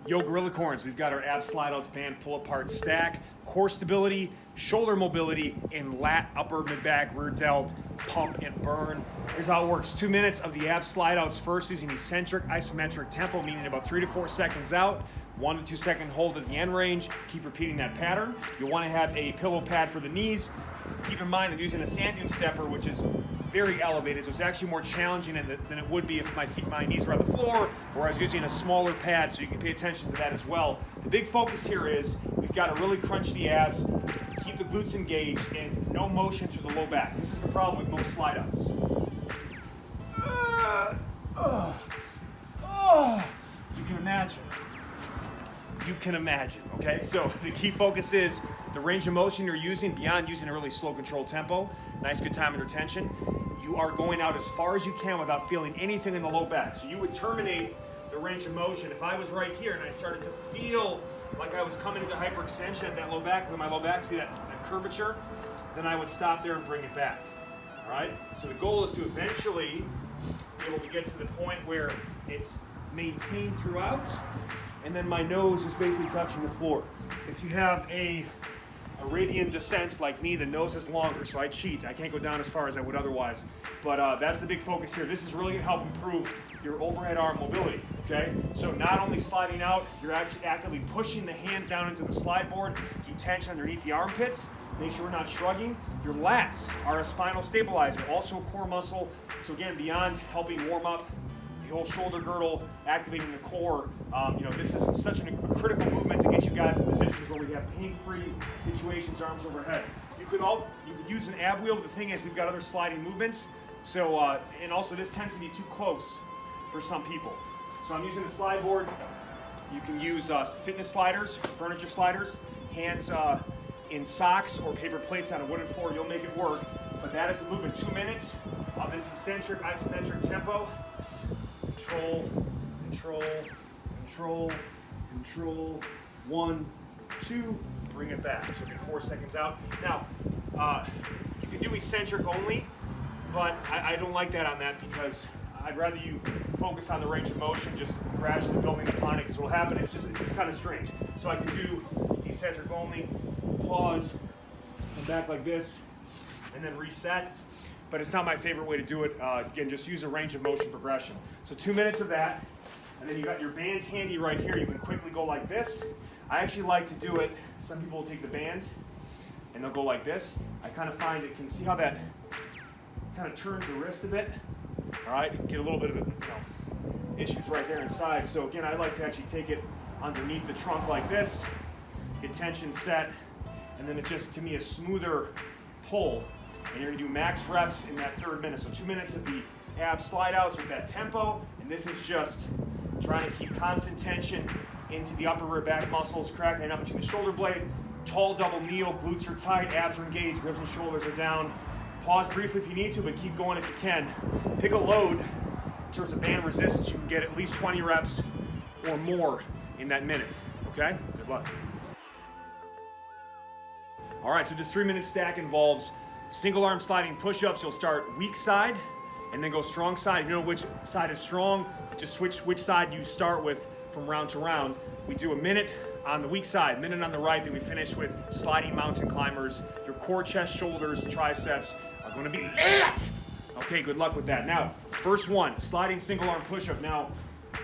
Yo, Gorillacorns, we've got our ab slide outs band pull apart stack, core stability, shoulder mobility, and lat, upper, mid back, rear delt, pump and burn. Here's how it works. 2 minutes of the ab slide outs first using eccentric-isometric tempo, meaning about 3 to 4 seconds out, 1 to 2 second hold at the end range. Keep repeating that pattern. You'll want to have a pillow pad for the knees. Keep in mind I'm using a sand dune stepper, which is very elevated, so it's actually more challenging than it would be if my knees were on the floor, or I was using a smaller pad, so you can pay attention to that as well. The big focus here is we've got to really crunch the abs, keep the glutes engaged, and no motion through the low back. This is the problem with most slide outs. You can imagine. You can imagine, okay? So the key focus is the range of motion you're using beyond using a really slow controlled tempo. Nice good time under tension. You are going out as far as you can without feeling anything in the low back. So you would terminate the range of motion. If I was right here and I started to feel like I was coming into hyperextension at that low back, with my low back, see that curvature, then I would stop there and bring it back, all right? So the goal is to eventually be able to get to the point where it's maintained throughout, and then my nose is basically touching the floor. If you have a Arabian descent like me, the nose is longer, so I cheat. I can't go down as far as I would otherwise. But that's the big focus here. This is really going to help improve your overhead arm mobility, okay? So not only sliding out, you're actually actively pushing the hands down into the slide board, keep tension underneath the armpits, make sure we're not shrugging. Your lats are a spinal stabilizer, also a core muscle. So again, beyond helping warm up the whole shoulder girdle, activating the core, this is such a critical movement to get you guys in positions where we have pain-free situations, arms overhead. You could use an ab wheel, but the thing is we've got other sliding movements. So, and also this tends to be too close for some people. So I'm using the slide board. You can use fitness sliders, furniture sliders, hands in socks or paper plates on a wooden floor, you'll make it work. But that is the movement, 2 minutes of this eccentric isometric tempo. Control, control, control, control, 1, 2, bring it back. So get 4 seconds out. Now, you can do eccentric only, but I don't like that on that because I'd rather you focus on the range of motion, just gradually building upon it, because what will happen is it's just kind of strange. So I can do eccentric only, pause, come back like this, and then reset. But it's not my favorite way to do it. Again, just use a range of motion progression. So 2 minutes of that, and then you got your band handy right here. You can quickly go like this. I actually like to do it, some people will take the band and they'll go like this. I kind of find it, can see how that kind of turns the wrist a bit? All right, you can get a little bit of issues right there inside. So again, I like to actually take it underneath the trunk like this, get tension set, and then it's just, to me, a smoother pull. And you're gonna do max reps in that 3rd minute. So 2 minutes of the ab slide outs with that tempo. And this is just trying to keep constant tension into the upper rear back muscles, cracking up between the shoulder blade. Tall double kneel, glutes are tight, abs are engaged, ribs and shoulders are down. Pause briefly if you need to, but keep going if you can. Pick a load in terms of band resistance. You can get at least 20 reps or more in that minute, okay? Good luck. All right, so this 3-minute stack involves single arm sliding push-ups. You'll start weak side and then go strong side. If you know which side is strong, just switch which side you start with from round to round. We do a minute on the weak side, minute on the right, then we finish with sliding mountain climbers. Your core, chest, shoulders, triceps are going to be lit. Okay, good luck with that. Now, first one, sliding single arm push-up. Now,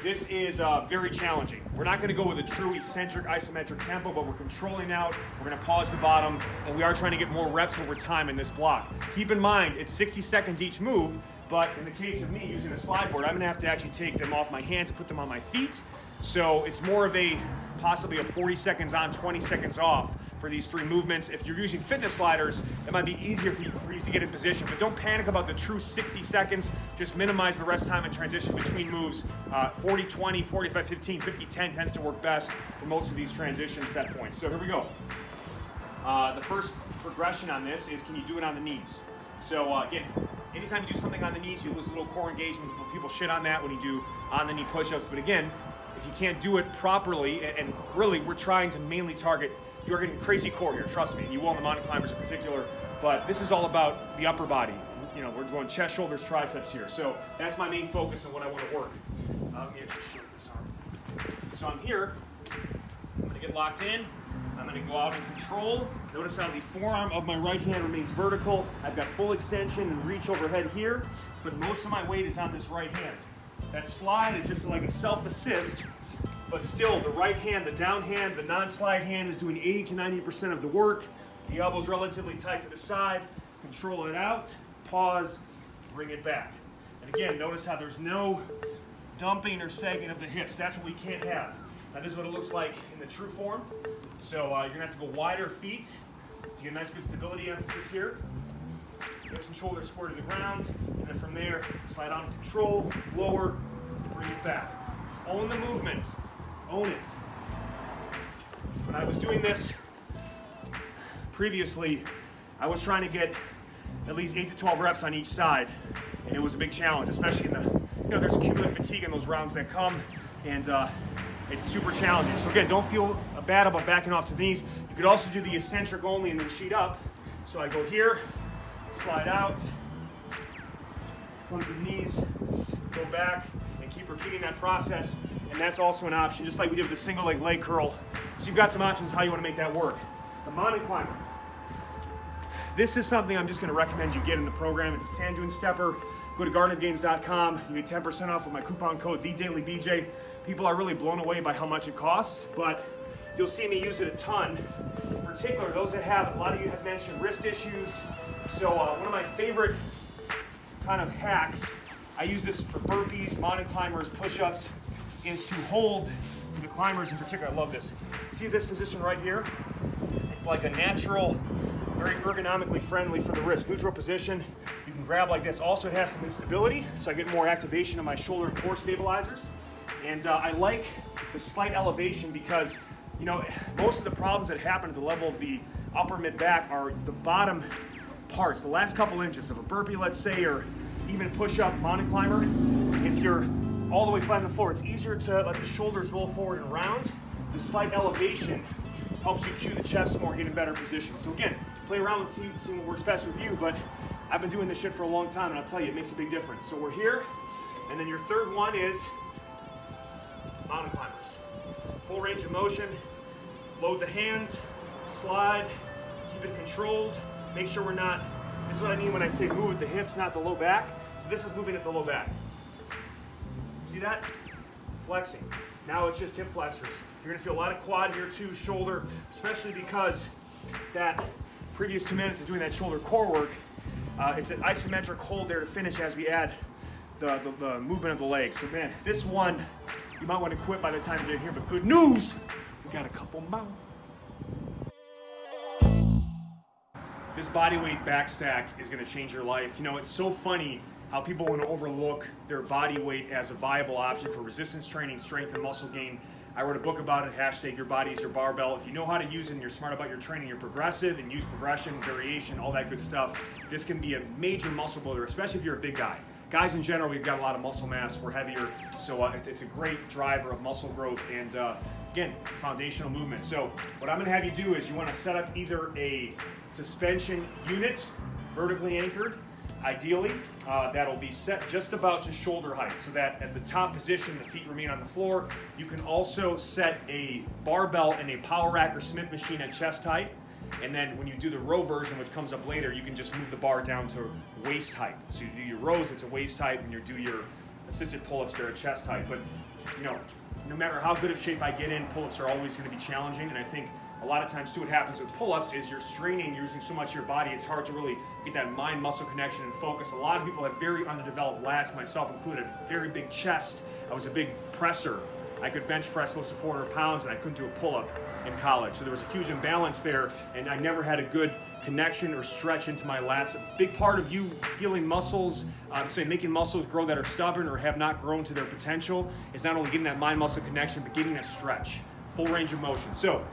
this is very challenging. We're not going to go with a true eccentric isometric tempo, but we're controlling out. We're going to pause the bottom, and we are trying to get more reps over time in this block. Keep in mind, it's 60 seconds each move, but in the case of me using a slide board, I'm going to have to actually take them off my hands and put them on my feet. So it's more of possibly a 40 seconds on, 20 seconds off for these 3 movements. If you're using fitness sliders, it might be easier for you to get in position, but don't panic about the true 60 seconds. Just minimize the rest time and transition between moves. 40, 20, 45, 15, 50, 10 tends to work best for most of these transition set points. So here we go. The first progression on this is, can you do it on the knees? So again, anytime you do something on the knees, you lose a little core engagement. People shit on that when you do on the knee push-ups, but again, if you can't do it properly, and really we're trying to mainly target, you're getting crazy core here, trust me, and you will on the mountain climbers in particular, but this is all about the upper body. We're going chest, shoulders, triceps here. So that's my main focus on what I want to work. Let me actually show this arm. So I'm here, I'm gonna get locked in. I'm gonna go out in control. Notice how the forearm of my right hand remains vertical. I've got full extension and reach overhead here, but most of my weight is on this right hand. That slide is just like a self-assist, but still the right hand, the down hand, the non-slide hand is doing 80 to 90% of the work. The elbow's relatively tight to the side. Control it out, pause, bring it back. And again, notice how there's no dumping or sagging of the hips. That's what we can't have. Now this is what it looks like in the true form. So you're gonna have to go wider feet to get a nice good stability emphasis here. Hips and shoulders square to the ground, and then from there, slide on control, lower, bring it back. Own the movement, own it. When I was doing this previously, I was trying to get at least 8 to 12 reps on each side, and it was a big challenge, especially in the, there's cumulative fatigue in those rounds that come, and it's super challenging. So again, don't feel bad about backing off to the knees. You could also do the eccentric only and then sheet up. So I go here, slide out, come to the knees, go back, and keep repeating that process. And that's also an option, just like we did with the single leg curl. So you've got some options how you want to make that work. The mountain climber. This is something I'm just going to recommend you get in the program. It's a sand dune stepper. Go to GardnerGainz.com. You get 10% off with my coupon code TheDailyBJ. People are really blown away by how much it costs, but you'll see me use it a ton. In particular, those that have, a lot of you have mentioned wrist issues. So one of my favorite kind of hacks, I use this for burpees, mountain climbers, push-ups, is to hold, for the climbers in particular, I love this. See this position right here? It's like a natural, very ergonomically friendly for the wrist. Neutral position, you can grab like this. Also, it has some instability, so I get more activation of my shoulder and core stabilizers. And I like the slight elevation because, most of the problems that happen at the level of the upper mid-back are the bottom parts, the last couple inches of a burpee, let's say, or even push-up, mountain climber. If you're all the way flat on the floor, it's easier to let the shoulders roll forward and round. The slight elevation helps you cue the chest more, get in better position. So again, play around and see what works best with you, but I've been doing this shit for a long time, and I'll tell you, it makes a big difference. So we're here, and then your third one is mountain climbers. Full range of motion, load the hands, slide, keep it controlled, make sure we're not, this is what I mean when I say move at the hips, not the low back. So this is moving at the low back. See that? Flexing. Now it's just hip flexors. You're gonna feel a lot of quad here too, shoulder, especially because that previous 2 minutes of doing that shoulder core work, it's an isometric hold there to finish as we add the movement of the legs. So man, this one, you might want to quit by the time you get here, but good news, we got a couple more. This bodyweight back stack is going to change your life. It's so funny how people want to overlook their body weight as a viable option for resistance training, strength, and muscle gain. I wrote a book about it, hashtag your body is your barbell. If you know how to use it and you're smart about your training, you're progressive and use progression, variation, all that good stuff, this can be a major muscle builder, especially if you're a big guy. Guys in general, we've got a lot of muscle mass, we're heavier, so it's a great driver of muscle growth, and again, it's a foundational movement. So what I'm gonna have you do is you wanna set up either a suspension unit, vertically anchored, ideally, that'll be set just about to shoulder height, so that at the top position, the feet remain on the floor. You can also set a barbell in a power rack or Smith machine at chest height. And then when you do the row version, which comes up later, you can just move the bar down to waist height. So you do your rows, it's a waist height. When you do your assisted pull-ups, they're at chest height. But no matter how good of shape I get in, pull-ups are always going to be challenging. And I think a lot of times too, what happens with pull-ups is you're straining, using so much of your body, it's hard to really get that mind-muscle connection and focus. A lot of people have very underdeveloped lats, myself included, very big chest. I was a big presser. I could bench press close to 400 pounds, and I couldn't do a pull-up in college. So there was a huge imbalance there, and I never had a good connection or stretch into my lats. A big part of you feeling muscles, making muscles grow that are stubborn or have not grown to their potential is not only getting that mind-muscle connection, but getting that stretch, full range of motion. So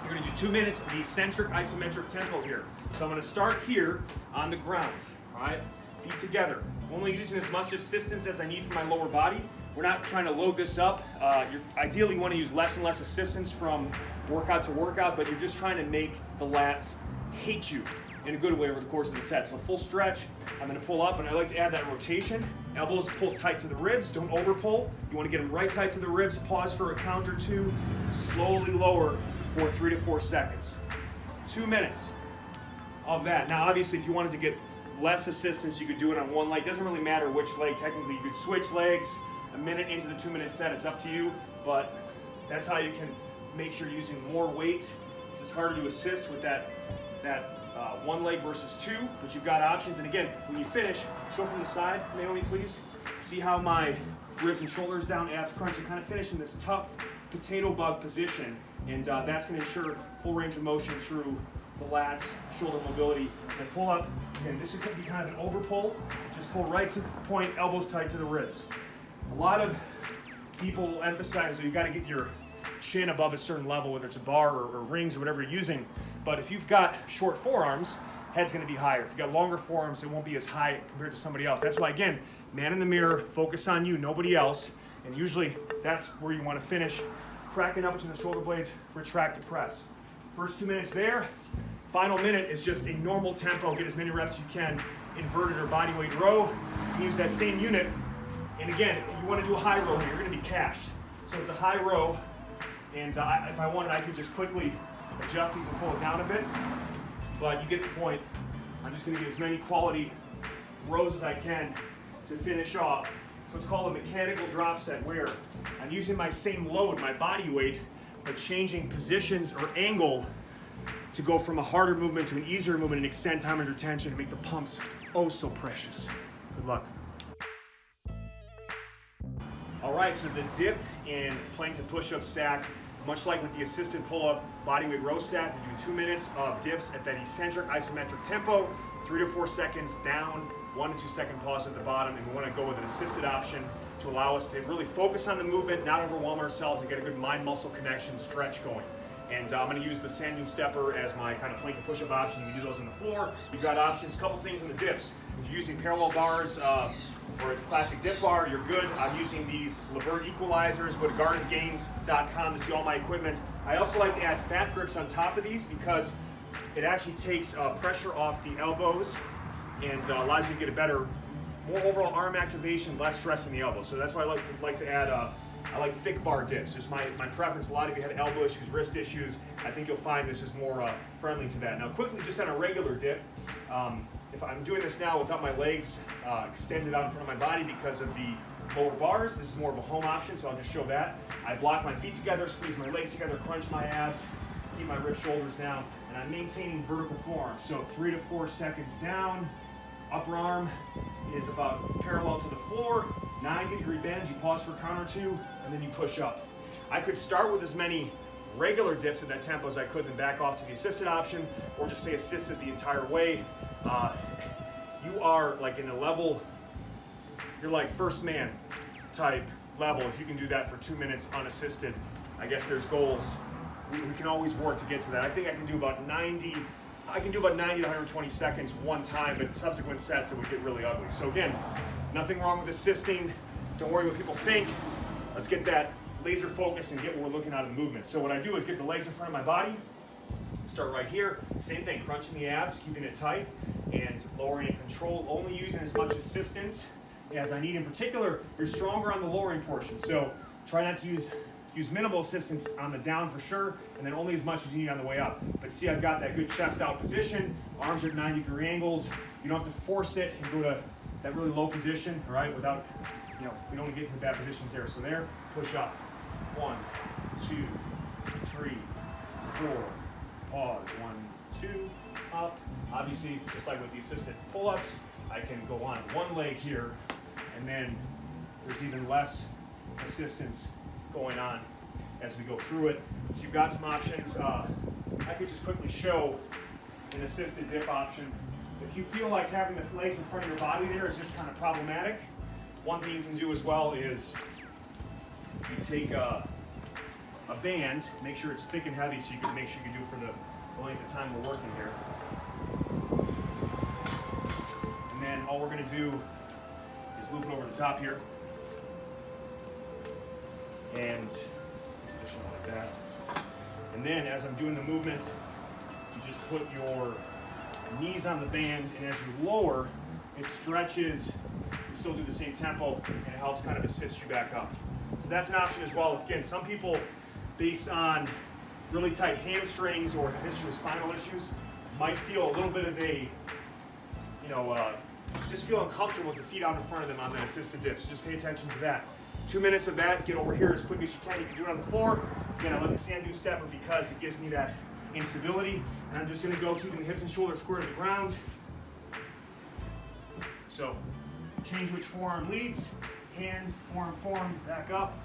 you're gonna do 2 minutes of the Eccentric-Isometric Tempo here. So I'm gonna start here on the ground, all right? Feet together. Only using as much assistance as I need for my lower body. We're not trying to load this up. You ideally want to use less and less assistance from workout to workout, but you're just trying to make the lats hate you. in a good way over the course of the set. So full stretch, I'm gonna pull up, and I like to add that rotation. Elbows pull tight to the ribs, don't over pull. You wanna get them right tight to the ribs, pause for a count or two, slowly lower for 3 to 4 seconds. 2 minutes of that. Now obviously if you wanted to get less assistance, you could do it on one leg. Doesn't really matter which leg, technically you could switch legs a minute into the 2-minute set, it's up to you, but that's how you can make sure you're using more weight. It's just harder to assist with that one leg versus two, but you've got options. And again, when you finish, show from the side, Naomi, please. See how my ribs and shoulders down, abs crunch, and kind of finish in this tucked potato bug position. And that's going to ensure full range of motion through the lats, shoulder mobility. As I pull up, and this could be kind of an over pull. Just pull right to the point, elbows tight to the ribs. A lot of people emphasize that you got to get your chin above a certain level, whether it's a bar or rings or whatever you're using. But if you've got short forearms, head's going to be higher. If you've got longer forearms, it won't be as high compared to somebody else. That's why, again, man in the mirror, focus on you, nobody else. And usually that's where you want to finish, cracking up between the shoulder blades, retract to press. First 2 minutes there. Final minute is just a normal tempo. Get as many reps as you can, inverted or bodyweight row. You can use that same unit. And again, you want to do a high row here. You're going to be cashed. So it's a high row. And if I wanted, I could just quickly adjust these and pull it down a bit. But you get the point. I'm just going to get as many quality rows as I can to finish off. So it's called a mechanical drop set, where I'm using my same load, my body weight, but changing positions or angle to go from a harder movement to an easier movement and extend time under tension to make the pumps oh so precious. Good luck. All right, so the dip and plank to push-up stack, much like with the assisted pull-up bodyweight row stack, we're doing 2 minutes of dips at that eccentric-isometric tempo, 3 to 4 seconds down, 1 to 2 second pause at the bottom, and we want to go with an assisted option to allow us to really focus on the movement, not overwhelm ourselves, and get a good mind-muscle connection stretch going. And I'm going to use the standing stepper as my kind of plank to push-up option. You can do those on the floor. You've got options, a couple things on the dips. If you're using parallel bars or a classic dip bar, you're good. I'm using these Gaddour equalizers. Go to GaddourGainz.com to see all my equipment. I also like to add fat grips on top of these because it actually takes pressure off the elbows and allows you to get a better, more overall arm activation, less stress in the elbows. So that's why I like to add I like thick bar dips, just my preference. A lot of you had elbow issues, wrist issues. I think you'll find this is more friendly to that. Now quickly, just on a regular dip, if I'm doing this now without my legs extended out in front of my body because of the lower bars, this is more of a home option, so I'll just show that. I block my feet together, squeeze my legs together, crunch my abs, keep my rib shoulders down, and I'm maintaining vertical forearms. So 3 to 4 seconds down, upper arm is about parallel to the floor, 90-degree bend, you pause for a count or two, and then you push up. I could start with as many regular dips at that tempo as I could, then back off to the assisted option, or just say assisted the entire way. You are like in a level, you're like first man type level if you can do that for 2 minutes unassisted. I guess there's goals. We can always work to get to that. I think I can do about 90 to 120 seconds one time, but subsequent sets it would get really ugly. So again, nothing wrong with assisting. Don't worry what people think. Let's get that laser focus and get what we're looking at in the movement. So what I do is get the legs in front of my body, start right here, same thing, crunching the abs, keeping it tight, and lowering in control, only using as much assistance as I need. In particular, you're stronger on the lowering portion, so try not to use minimal assistance on the down for sure, and then only as much as you need on the way up. But see, I've got that good chest out position, arms are at 90-degree angles. You don't have to force it and go to that really low position, all right, without, we don't want to get into bad positions there. So there, push up. 1, 2, 3, 4, pause. 1, 2, up. Obviously, just like with the assisted pull-ups, I can go on one leg here, and then there's even less assistance going on as we go through it. So you've got some options. I could just quickly show an assisted dip option. If you feel like having the legs in front of your body there is just kind of problematic, one thing you can do as well is you take a band, make sure it's thick and heavy so you can make sure you can do it for the length of time we're working here. And then all we're going to do is loop it over the top here and position it like that. And then as I'm doing the movement, you just put your knees on the band, and as you lower, it stretches. You still do the same tempo, and it helps kind of assist you back up. So that's an option as well. Again, some people, based on really tight hamstrings or history of spinal issues, might feel a little bit of a, just feel uncomfortable with the feet out in front of them on the assisted dip. So just pay attention to that. 2 minutes of that, get over here as quick as you can. You can do it on the floor. Again, I like the sand dune stepper because it gives me that instability. And I'm just gonna go keeping the hips and shoulders square to the ground. So, change which forearm leads. Hand, forearm, back up.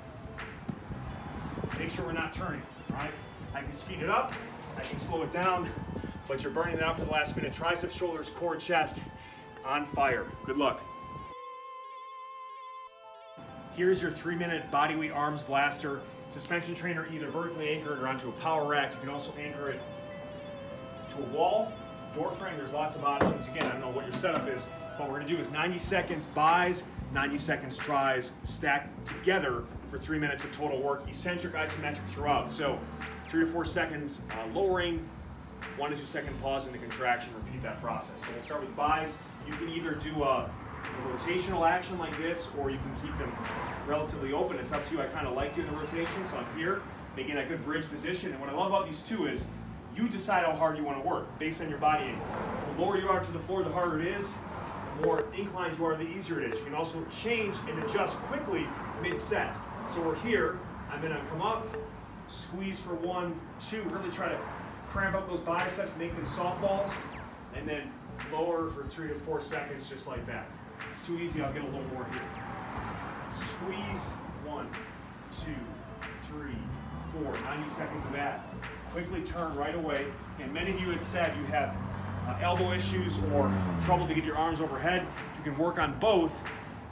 Make sure we're not turning, all right? I can speed it up, I can slow it down, but you're burning it out for the last minute. Triceps, shoulders, core, chest, on fire. Good luck. Here's your 3-minute bodyweight arms blaster. Suspension trainer, either vertically anchored or onto a power rack. You can also anchor it to a wall, door frame. There's lots of options. Again, I don't know what your setup is, but what we're gonna do is 90 seconds bis, 90 seconds tries, stacked together for 3 minutes of total work, eccentric-isometric throughout. So 3 to 4 seconds lowering, 1 to 2 second pause in the contraction, repeat that process. So we'll start with bis. You can either do a rotational action like this, or you can keep them relatively open. It's up to you. I kind of like doing the rotation, so I'm here, making a good bridge position. And what I love about these two is you decide how hard you want to work based on your body angle. The lower you are to the floor, the harder it is. The more inclined you are, the easier it is. You can also change and adjust quickly mid-set. So we're here, I'm gonna come up, squeeze for 1, 2, really try to cramp up those biceps, make them softballs, and then lower for 3 to 4 seconds, just like that. It's too easy, I'll get a little more here. Squeeze, 1, 2, 3, 4, 90 seconds of that. Quickly turn right away. And many of you had said you have elbow issues or trouble to get your arms overhead. You can work on both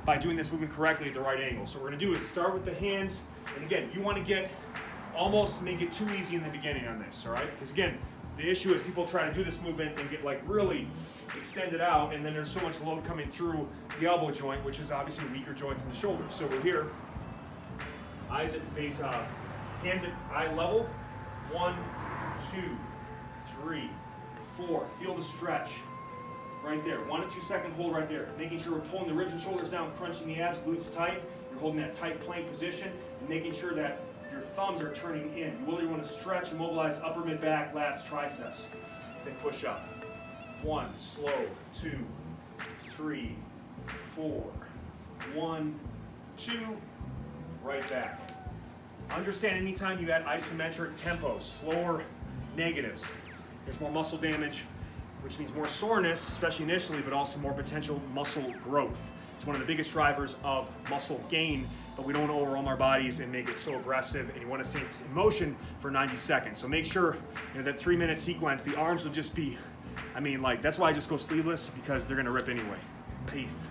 by doing this movement correctly at the right angle. So what we're gonna do is start with the hands. And again, you wanna get almost make it too easy in the beginning on this, all right? Because again, the issue is people try to do this movement and get like really extended out, and then there's so much load coming through the elbow joint, which is obviously a weaker joint than the shoulders. So we're here, eyes at face off, hands at eye level. 1, 2, 3, 4. Feel the stretch right there. 1 to 2 second hold right there. Making sure we're pulling the ribs and shoulders down, crunching the abs, glutes tight. You're holding that tight plank position and making sure that your thumbs are turning in. You really want to stretch and mobilize upper mid back, lats, triceps. Then push up. 1, slow, 2, 3, 4. 1, 2, right back. Understand anytime you add isometric tempo, slower negatives, there's more muscle damage, which means more soreness, especially initially, but also more potential muscle growth. It's one of the biggest drivers of muscle gain, but we don't want to overwhelm our bodies and make it so aggressive, and you want to stay in motion for 90 seconds. So make sure that 3-minute sequence, the arms will just be, that's why I just go sleeveless, because they're going to rip anyway. Peace.